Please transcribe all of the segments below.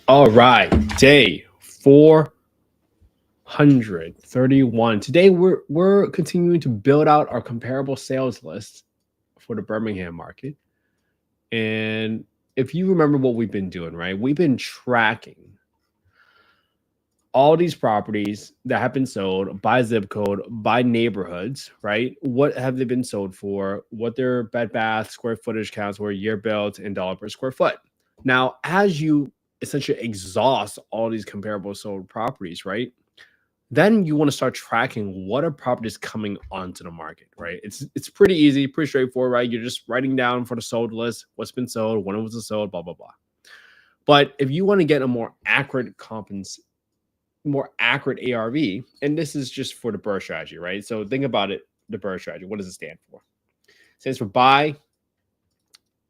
All right, day 431. Today we're continuing to build out our comparable sales list for the Birmingham market. And if you remember what we've been doing, right? We've been tracking all these properties that have been sold by zip code, by neighborhoods, right? What have they been sold for? What their bed bath square footage counts were, year built, and dollar per square foot. Now, as you essentially exhaust all these comparable sold properties, right? Then you want to start tracking what are properties coming onto the market, right? It's pretty easy, pretty straightforward, right? You're just writing down for the sold list what's been sold, when it was sold, blah blah blah. But if you want to get a more accurate ARV, and this is just for the BRRRR strategy, right? So think about it, the BRRRR strategy. What does it stand for? It stands for buy,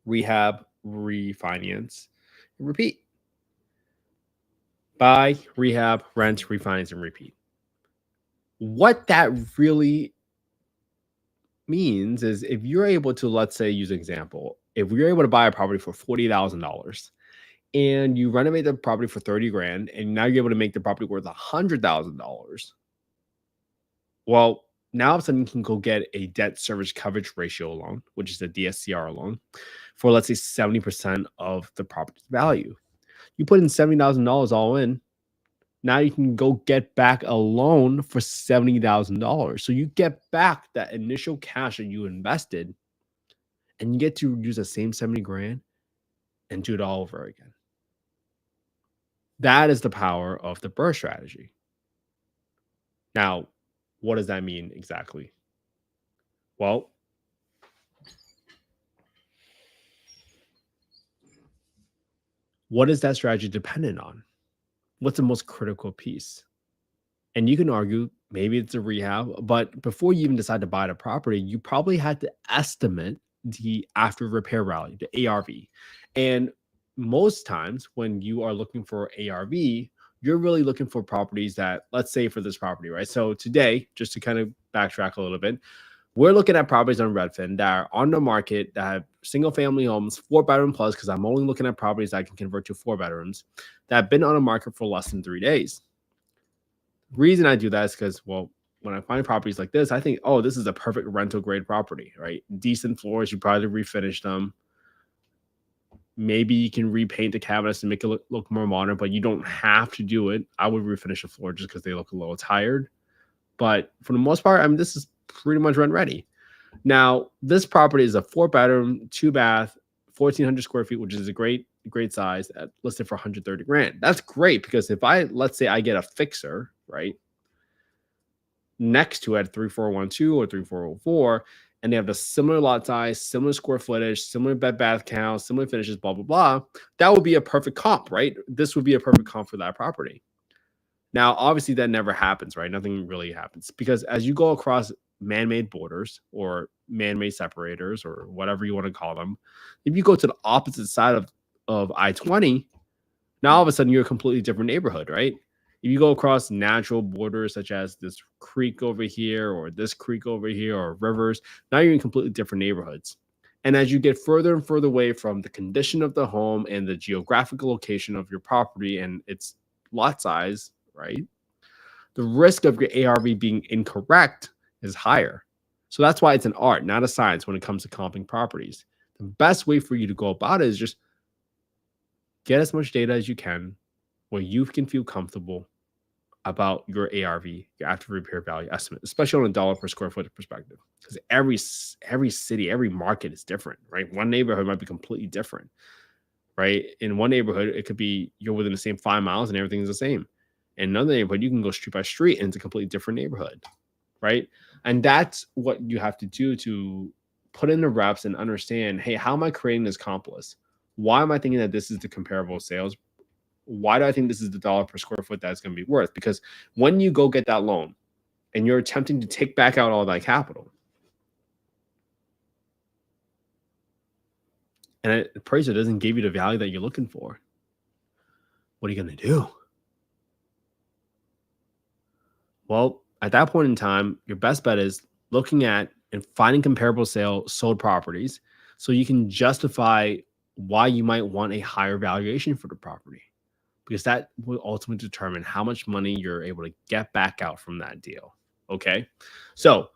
rehab, refinance, and repeat. Buy, rehab, rent, refinance, and repeat. What that really means is if you're able to, let's say, use an example, if you're able to buy a property for $40,000 and you renovate the property for 30 grand, and now you're able to make the property worth $100,000. Well, now all of a sudden you can go get a debt service coverage ratio loan, which is a DSCR loan, for let's say 70% of the property's value. You put in $70,000 all in. Now you can go get back a loan for $70,000. So you get back that initial cash that you invested, and you get to use the same 70 grand and do it all over again. That is the power of the BRRRR strategy. Now, what does that mean exactly? Well, what is that strategy dependent on? What's the most critical piece? And you can argue maybe it's a rehab, but before you even decide to buy the property, you probably had to estimate the after repair value, the ARV. And most times when you are looking for ARV, you're really looking for properties that, let's say for this property, right? So today, just to kind of backtrack a little bit, we're looking at properties on Redfin that are on the market that have single family homes, 4-bedroom plus, because I'm only looking at properties that I can convert to 4 bedrooms that have been on the market for less than 3 days. Reason I do that is because, well, when I find properties like this, I think, oh, this is a perfect rental grade property, right? Decent floors, you probably refinish them. Maybe you can repaint the cabinets to make it look more modern, but you don't have to do it. I would refinish the floor just because they look a little tired. But for the most part, I mean, this is pretty much rent ready. Now, this property is a 4-bedroom, 2-bath, 1,400 square feet, which is a great size, listed for 130 grand. That's great because if let's say I get a fixer, right, next to it, 3412 or 3404, and they have the similar lot size, similar square footage, similar bed bath count, similar finishes, blah, blah, blah, that would be a perfect comp, right? This would be a perfect comp for that property. Now, obviously, that never happens, right? Nothing really happens because as you go across man-made borders or man-made separators or whatever you want to call them, if you go to the opposite side of I-20, now all of a sudden you're a completely different neighborhood, right? If you go across natural borders such as this creek over here or this creek over here or rivers, now you're in completely different neighborhoods. And as you get further and further away from the condition of the home and the geographical location of your property and its lot size, right, the risk of your ARV being incorrect is higher. So that's why it's an art, not a science when it comes to comping properties. The best way for you to go about it is just get as much data as you can where you can feel comfortable about your ARV, your after repair value estimate, especially on a dollar per square foot perspective. Because every city, every market is different, right? One neighborhood might be completely different, right? In one neighborhood, it could be you're within the same 5 miles and everything is the same. In another neighborhood, you can go street by street and it's a completely different neighborhood, right? And that's what you have to do to put in the reps and understand, hey, how am I creating this comp list? Why am I thinking that this is the comparable sales? Why do I think this is the dollar per square foot that's going to be worth? Because when you go get that loan and you're attempting to take back out all that capital, and an appraiser doesn't give you the value that you're looking for, what are you going to do? Well, at that point in time, your best bet is looking at and finding comparable sold properties so you can justify why you might want a higher valuation for the property. because that will ultimately determine how much money you're able to get back out from that deal. Okay. So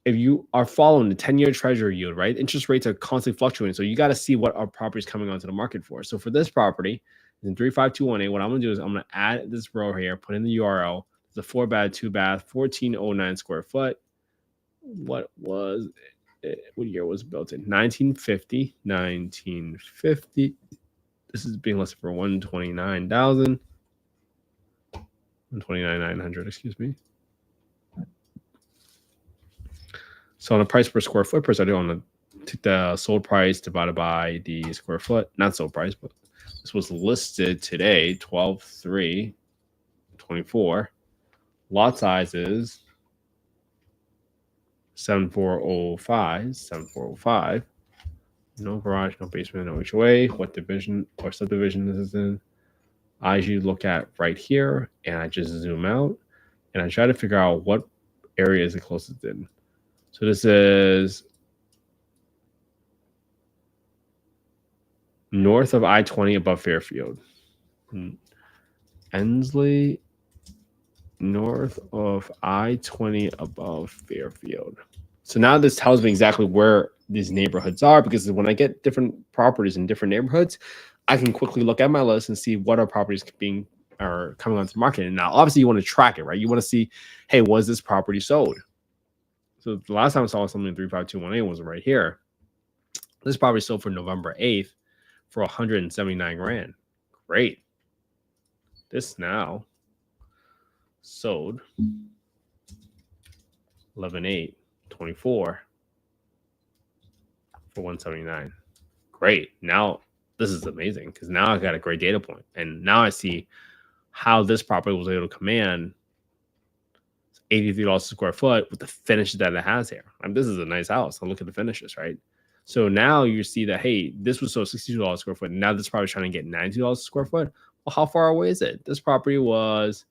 if you are following the 10-year treasury yield, right, interest rates are constantly fluctuating. So you got to see what our property is coming onto the market for. So for this property in 35218, what I'm going to do is I'm going to add this row here, put in the URL. It's a 4-bed, 2-bath, 1409 square foot. What was it? What year was it built in? 1950. 1950. This is being listed for 129,000. 129,900, excuse me. So on the price per square foot percentage, on the sold price divided by the square foot, not sold price, but this was listed today, 12/3/24. Lot size is 7405. 7405. No garage, no basement, no HOA. What division or subdivision this is in? I usually look at right here, and I just zoom out, and I try to figure out what area is the closest in. So this is north of I-20 above Fairfield. Ensley, north of I-20 above Fairfield. So now this tells me exactly where these neighborhoods are, because when I get different properties in different neighborhoods, I can quickly look at my list and see what our properties are coming onto the market. And now obviously you want to track it, right? You want to see, hey, was this property sold? So the last time I saw something in 35218 was right here. This property sold for November 8th for 179 grand. Great. This now sold 11/8/24 for 179. Great. Now this is amazing, because now I got a great data point, and now I see how this property was able to command $83 a square foot with the finishes that it has here. I mean, this is a nice house. I'll look at the finishes, right? So now you see that, hey, this was sold $62 a square foot. Now this property is trying to get $92 a square foot. Well, how far away is it? This property is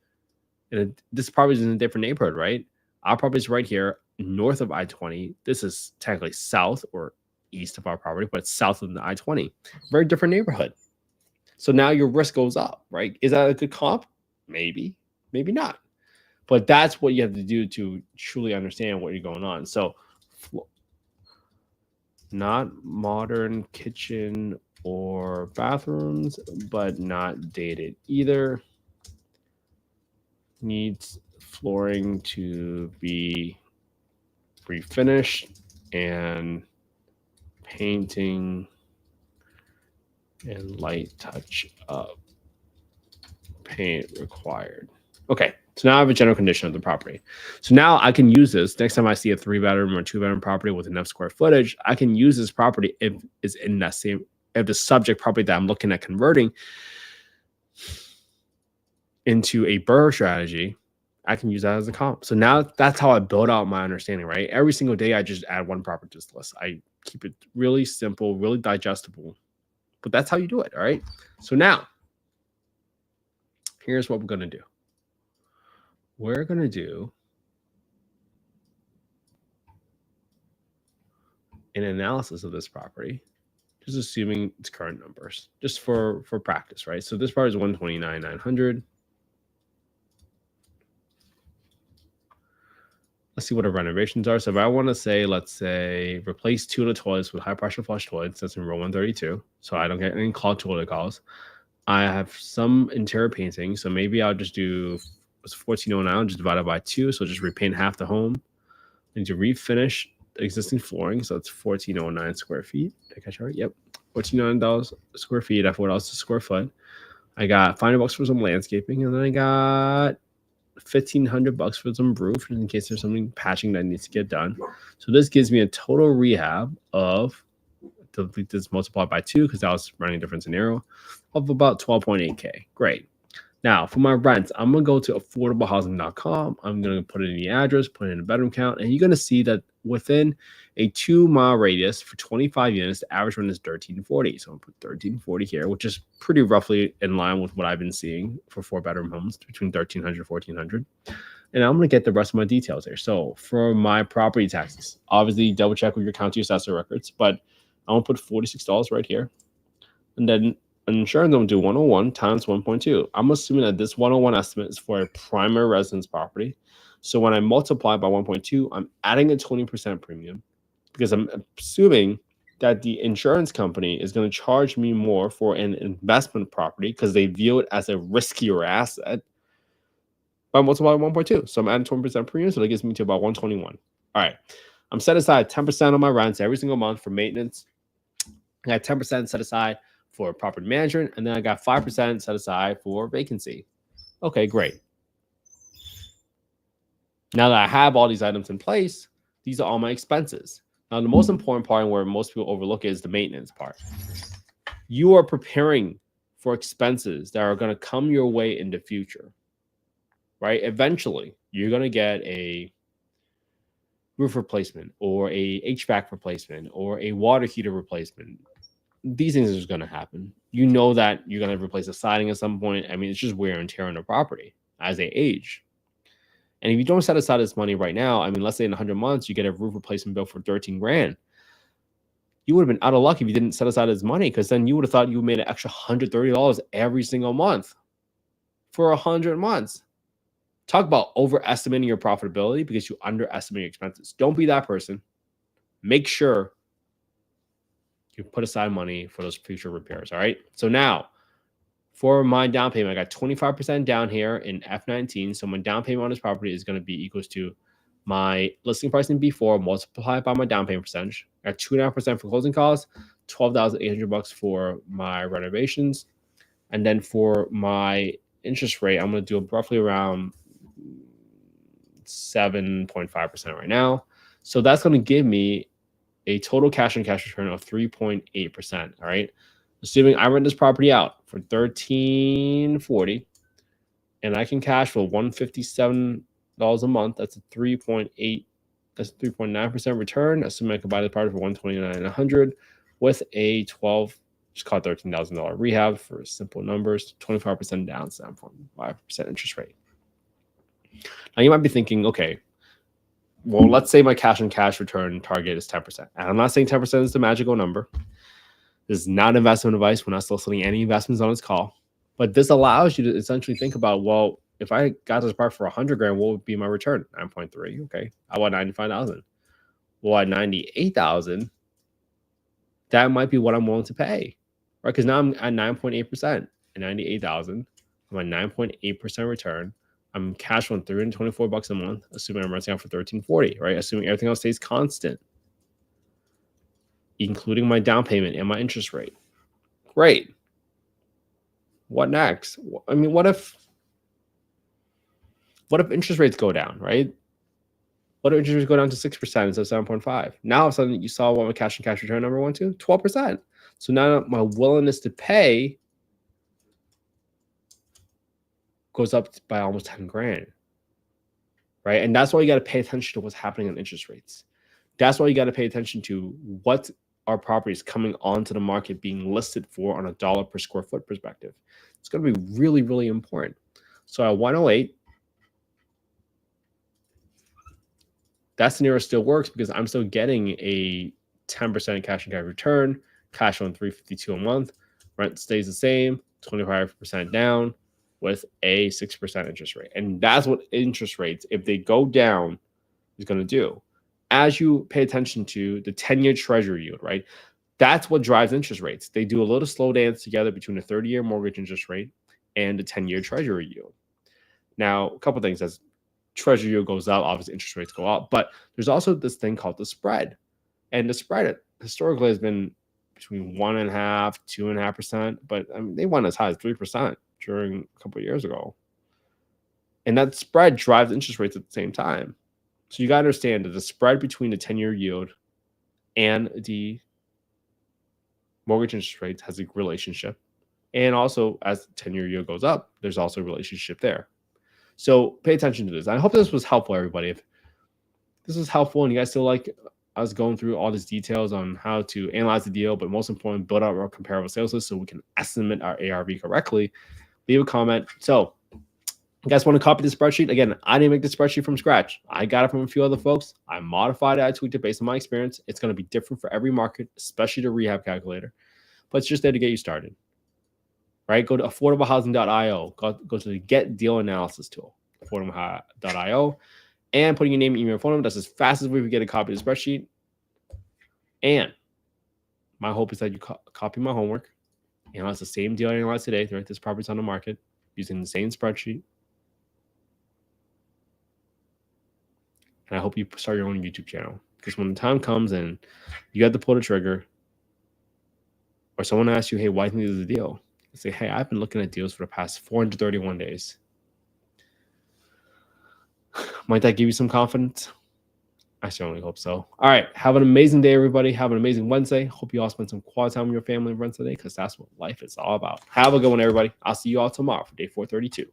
in a different neighborhood, right? Our property is right here, north of I-20. This is technically south or east of our property, but it's south of the I-20. Very different neighborhood. So now your risk goes up, right? Is that a good comp? Maybe, maybe not. But that's what you have to do to truly understand what you're going on. So not modern kitchen or bathrooms, but not dated either. Needs flooring to be refinished and painting and light touch up. Paint required. Okay, so now I have a general condition of the property. So now I can use this next time I see a 3-bedroom or 2-bedroom property with enough square footage. I can use this property if it's in that same, if the subject property that I'm looking at converting into a BRRRR strategy, I can use that as a comp. So now that's how I build out my understanding, right? Every single day, I just add one property to this list. I keep it really simple, really digestible, but that's how you do it, all right? So now, here's what we're going to do. We're going to do an analysis of this property, just assuming its current numbers, just for practice, right? So this property is 129,900. Let's see what our renovations are. So if I want to say, let's say, replace 2 of the toilets with high pressure flush toilets, that's in row 132. So I don't get any clogged toilet calls. I have some interior painting. So maybe I'll just do 1409, just divided by 2. So just repaint half the home. I need to refinish the existing flooring. So it's 1409 square feet. Did I catch that right? Yep. $1,409 square feet at $4 a square foot. I got $500 for some landscaping, and then I got $1,500 for some roof, in case there's something patching that needs to get done. So this gives me a total rehab of, this multiplied by 2 because that was running a different scenario, of about 12.8K. Great. Now for my rents, I'm gonna go to affordablehousing.com. I'm gonna put in the address, put in a bedroom count, and you're gonna see that within a 2-mile radius for 25 units, the average rent is $1,340. So I'm gonna put $1,340 here, which is pretty roughly in line with what I've been seeing for 4-bedroom homes, between $1,300 and $1,400. And I'm gonna get the rest of my details here. So for my property taxes, obviously double check with your county assessor records, but I'm gonna put $46 right here. And then insurance, I'm going to do 101 times 1.2. I'm assuming that this 101 estimate is for a primary residence property. So when I multiply by 1.2, I'm adding a 20% premium because I'm assuming that the insurance company is going to charge me more for an investment property because they view it as a riskier asset by multiplying 1.2. So I'm adding 20% premium, so that gets me to about 121. All right. I'm set aside 10% of my rents every single month for maintenance. I got 10% set aside for property management, and then I got 5% set aside for vacancy. Okay, great. Now that I have all these items in place, these are all my expenses. Now, the most important part, and where most people overlook, is the maintenance part. You are preparing for expenses that are going to come your way in the future, right? Eventually, you're going to get a roof replacement or a HVAC replacement or a water heater replacement. These things are just going to happen. You know that you're going to replace the siding at some point. I mean, it's just wear and tear on the property as they age. And if you don't set aside this money right now, I mean, let's say in 100 months, you get a roof replacement bill for 13 grand. You would have been out of luck if you didn't set aside this money, because then you would have thought you made an extra $130 every single month for 100 months. Talk about overestimating your profitability because you underestimate your expenses. Don't be that person. Make sure you put aside money for those future repairs. All right. So now for my down payment, I got 25% down here in F19. So my down payment on this property is going to be equals to my listing price in B4 multiplied by my down payment percentage. I got 2.5% for closing costs, $12,800 for my renovations. And then for my interest rate, I'm going to do roughly around 7.5% right now. So that's going to give me a total cash on cash return of 3.8%. All right. Assuming I rent this property out for $1,340 and I can cash flow $157 a month, that's a 3.8, that's a 3.9% return. Assuming I can buy the property for $129,100 with a 12, just call it $13,000 rehab for simple numbers, 25% down, 7.5% interest rate. Now you might be thinking, okay, well, let's say my cash on cash return target is 10%. And I'm not saying 10% is the magical number. This is not investment advice. We're not soliciting any investments on this call. But this allows you to essentially think about, well, if I got this part for 100 grand, what would be my return? 9.3. Okay. How about 95,000? Well, at 98,000, that might be what I'm willing to pay, right? Because now I'm at 9.8% at 98,000. I'm at 9.8% return. I'm cash flowing $324 a month, assuming I'm renting out for $1,340, right? Assuming everything else stays constant, including my down payment and my interest rate. Great. What next? I mean, what if interest rates go down, right? What if interest rates go down to 6% instead of 7.5? Now all of a sudden you saw what my cash and cash return number went to? 12%. So now my willingness to pay goes up by almost 10 grand. Right. And that's why you got to pay attention to what's happening on interest rates. That's why you got to pay attention to what our properties coming onto the market being listed for on a dollar per square foot perspective. It's going to be really, really important. So at 108, that scenario still works because I'm still getting a 10% cash and cash return, cash on $352 a month, rent stays the same, 25% down with a 6% interest rate. And that's what interest rates, if they go down, is going to do. As you pay attention to the 10-year treasury yield, right? That's what drives interest rates. They do a little slow dance together between the 30-year mortgage interest rate and the 10-year treasury yield. Now, a couple of things. As treasury yield goes up, obviously interest rates go up, but there's also this thing called the spread. And the spread historically has been between 1.5%, 2.5%, but I mean, they went as high as 3% during a couple of years ago. And that spread drives interest rates at the same time. So you got to understand that the spread between the 10-year yield and the mortgage interest rates has a relationship. And also, as the 10-year yield goes up, there's also a relationship there. So pay attention to this. I hope this was helpful, everybody. If this was helpful and you guys still like us going through all these details on how to analyze the deal, but most important, build out our comparable sales list so we can estimate our ARV correctly, leave a comment. So you guys want to copy the spreadsheet? Again, I didn't make the spreadsheet from scratch. I got it from a few other folks. I modified it. I tweaked it based on my experience. It's going to be different for every market, especially the rehab calculator. But it's just there to get you started. right? Go to affordablehousing.io. Go to the Get Deal Analysis tool, affordablehousing.io, and putting your name, email, phone number. That's as fast as we can get a copy of the spreadsheet. And my hope is that you copy my homework. Analyze the same deal I analyzed today, right? This property's on the market using the same spreadsheet. And I hope you start your own YouTube channel, because when the time comes and you got to pull the trigger, or someone asks you, hey, why do you do the deal? You say, hey, I've been looking at deals for the past 431 days. Might that give you some confidence? I certainly hope so. All right. Have an amazing day, everybody. Have an amazing Wednesday. Hope you all spend some quality time with your family and friends today, because that's what life is all about. Have a good one, everybody. I'll see you all tomorrow for day 432.